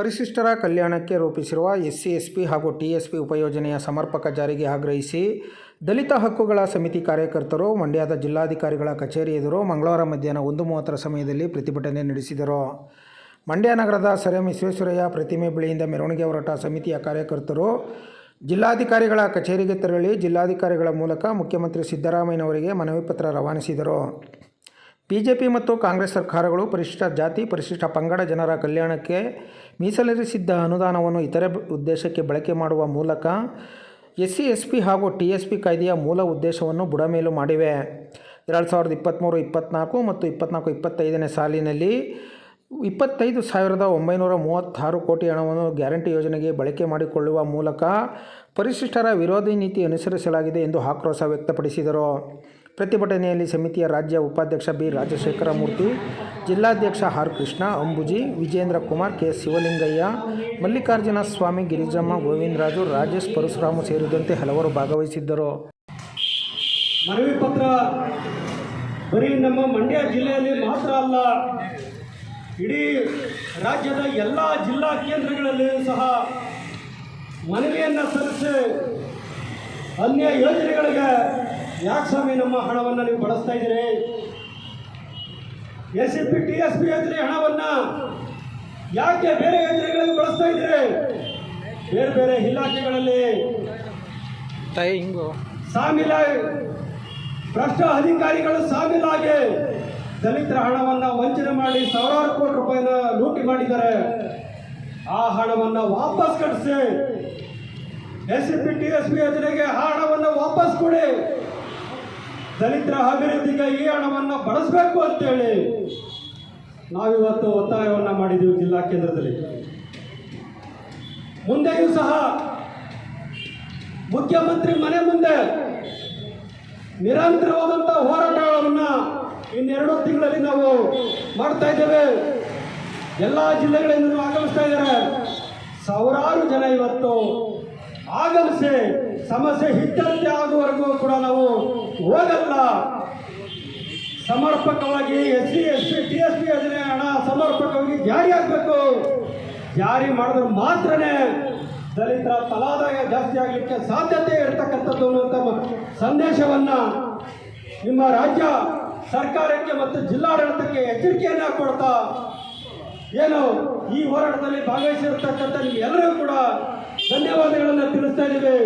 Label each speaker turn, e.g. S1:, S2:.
S1: ಪರಿಶಿಷ್ಟರ ಕಲ್ಯಾಣಕ್ಕೆ ರೂಪಿಸಿರುವ SC SP ಹಾಗೂ TSP ಉಪಯೋಜನೆಯ ಸಮರ್ಪಕ ಜಾರಿಗೆ ಆಗ್ರಹಿಸಿ ದಲಿತ ಹಕ್ಕುಗಳ ಸಮಿತಿ ಕಾರ್ಯಕರ್ತರು ಮಂಡ್ಯದ ಜಿಲ್ಲಾಧಿಕಾರಿಗಳ ಕಚೇರಿ ಎದುರು ಮಂಗಳವಾರ ಮಧ್ಯಾಹ್ನ 1:30 ಸಮಯದಲ್ಲಿ ಪ್ರತಿಭಟನೆ ನಡೆಸಿದರು. ಮಂಡ್ಯ ನಗರದ ಸರ್ ಎಂ ವಿಶ್ವೇಶ್ವರಯ್ಯ ಪ್ರತಿಮೆ ಬಳಿಯಿಂದ ಮೆರವಣಿಗೆ ಹೊರಟ ಸಮಿತಿಯ ಕಾರ್ಯಕರ್ತರು ಜಿಲ್ಲಾಧಿಕಾರಿಗಳ ಕಚೇರಿಗೆ ತೆರಳಿ ಜಿಲ್ಲಾಧಿಕಾರಿಗಳ ಮೂಲಕ ಮುಖ್ಯಮಂತ್ರಿ ಸಿದ್ದರಾಮಯ್ಯನವರಿಗೆ ಮನವಿ ಪತ್ರ ರವಾನಿಸಿದರು. ಬಿಜೆಪಿ ಮತ್ತು ಕಾಂಗ್ರೆಸ್ ಸರ್ಕಾರಗಳು ಪರಿಶಿಷ್ಟ ಜಾತಿ, ಪರಿಶಿಷ್ಟ ಪಂಗಡ ಜನರ ಕಲ್ಯಾಣಕ್ಕೆ ಮೀಸಲಿರಿಸಿದ್ದ ಅನುದಾನವನ್ನು ಇತರೆ ಉದ್ದೇಶಕ್ಕೆ ಬಳಕೆ ಮಾಡುವ ಮೂಲಕ SC SP ಹಾಗೂ TSP ಕಾಯ್ದೆಯ ಮೂಲ ಉದ್ದೇಶವನ್ನು ಬುಡಮೇಲು ಮಾಡಿವೆ. 2023-24 ಮತ್ತು 24-25ನೇ ಸಾಲಿನಲ್ಲಿ 25,936 ಕೋಟಿ ಹಣವನ್ನು ಗ್ಯಾರಂಟಿ ಯೋಜನೆಗೆ ಬಳಕೆ ಮಾಡಿಕೊಳ್ಳುವ ಮೂಲಕ ಪರಿಶಿಷ್ಟರ ವಿರೋಧಿ ನೀತಿ ಅನುಸರಿಸಲಾಗಿದೆ ಎಂದು ಆಕ್ರೋಶ ವ್ಯಕ್ತಪಡಿಸಿದರು. ಪ್ರತಿಭಟನೆಯಲ್ಲಿ ಸಮಿತಿಯ ರಾಜ್ಯ ಉಪಾಧ್ಯಕ್ಷ ಬಿ. ರಾಜಶೇಖರ ಮೂರ್ತಿ, ಜಿಲ್ಲಾಧ್ಯಕ್ಷ ಆರ್. ಕೃಷ್ಣ, ಅಂಬುಜಿ, ವಿಜೇಂದ್ರ ಕುಮಾರ್, ಕೆ. ಶಿವಲಿಂಗಯ್ಯ, ಮಲ್ಲಿಕಾರ್ಜುನ ಸ್ವಾಮಿ, ಗಿರಿಜಮ್ಮ, ಗೋವಿಂದರಾಜು, ರಾಜೇಶ್, ಪರಶುರಾಮ ಸೇರಿದಂತೆ ಹಲವರು ಭಾಗವಹಿಸಿದ್ದರು.
S2: ಮನವಿ ಪತ್ರ ಬರೀ ನಮ್ಮ ಮಂಡ್ಯ ಜಿಲ್ಲೆಯಲ್ಲಿ ಮಾತ್ರ ಅಲ್ಲ, ಇಡೀ ರಾಜ್ಯದ ಎಲ್ಲ ಜಿಲ್ಲಾ ಕೇಂದ್ರಗಳಲ್ಲಿಯೂ ಸಹ ಮನವಿಯನ್ನು ಸಲ್ಲಿಸಿ ಅನ್ಯ ಯೋಜನೆಗಳಿಗೆ ಯಾಕೆ ಸ್ವಾಮಿ ನಮ್ಮ ಹಣವನ್ನು ನೀವು ಬಳಸ್ತಾ ಇದ್ದೀರಿ? SCP TSP ಯೋಜನೆ ಹಣವನ್ನು ಯಾಕೆ ಬೇರೆ ಯೋಜನೆಗಳಿಗೆ ಬಳಸ್ತಾ ಇದ್ದೀರಿ? ಬೇರೆ ಬೇರೆ ಇಲಾಖೆಗಳಲ್ಲಿ ಸಾಮಿಲಾಗಿ ಭ್ರಷ್ಟ ಅಧಿಕಾರಿಗಳು ಸಾಮಿಲಾಗಿ ದಲಿತರ ಹಣವನ್ನು ವಂಚನೆ ಮಾಡಿ ಸಾವಿರಾರು ಕೋಟಿ ರೂಪಾಯಿನ ಲೂಟಿ ಮಾಡಿದ್ದಾರೆ. ಆ ಹಣವನ್ನು ವಾಪಸ್ ಕಳಿಸಿ, SCP TSP ಯೋಜನೆಗೆ ಆ ಹಣವನ್ನು ವಾಪಸ್ ಕೊಡಿ, ದಲಿತರ ಅಭಿವೃದ್ಧಿಗೆ ಈ ಹಣವನ್ನು ಬಳಸಬೇಕು ಅಂತೇಳಿ ನಾವಿವತ್ತು ಒತ್ತಾಯವನ್ನು ಮಾಡಿದ್ದೀವಿ ಜಿಲ್ಲಾ ಕೇಂದ್ರದಲ್ಲಿ. ಮುಂದೆಯೂ ಸಹ ಮುಖ್ಯಮಂತ್ರಿ ಮನೆ ಮುಂದೆ ನಿರಂತರವಾದಂಥ ಹೋರಾಟಗಳನ್ನು ಇನ್ನೆರಡು ತಿಂಗಳಲ್ಲಿ ನಾವು ಮಾಡ್ತಾ ಇದ್ದೇವೆ. ಎಲ್ಲ ಜಿಲ್ಲೆಗಳಿಂದ ಆಗಮಿಸ್ತಾ ಇದ್ದಾರೆ. ಸಾವಿರಾರು ಜನ ಇವತ್ತು ಆಗಮಿಸಿ ಸಮಸ್ಯೆ ಇದ್ದಂತೆ ಆಗುವವರೆಗೂ ಕೂಡ ನಾವು ಹೋಗಲ್ಲ. ಸಮರ್ಪಕವಾಗಿ SC SP TSP ಯೋಜನೆ ಹಣ ಸಮರ್ಪಕವಾಗಿ ಜಾರಿ ಆಗಬೇಕು. ಜಾರಿ ಮಾಡಿದ್ರೆ ಮಾತ್ರನೇ ದಲಿತರ ತಲಾದಾಯ ಜಾಸ್ತಿ ಆಗಲಿಕ್ಕೆ ಸಾಧ್ಯತೆ ಇರತಕ್ಕಂಥದ್ದು ಅನ್ನುವಂಥ ಸಂದೇಶವನ್ನು ನಿಮ್ಮ ರಾಜ್ಯ ಸರ್ಕಾರಕ್ಕೆ ಮತ್ತು ಜಿಲ್ಲಾಡಳಿತಕ್ಕೆ ಎಚ್ಚರಿಕೆಯನ್ನು ಕೊಡ್ತಾ ಏನು ಈ ಹೋರಾಟದಲ್ಲಿ ಭಾಗವಹಿಸಿರ್ತಕ್ಕಂಥ ನಿಮ್ಗೆಲ್ಲರಿಗೂ ಕೂಡ ಧನ್ಯವಾದಗಳನ್ನು ತಿಳಿಸ್ತಾ ಇದ್ದೀವಿ.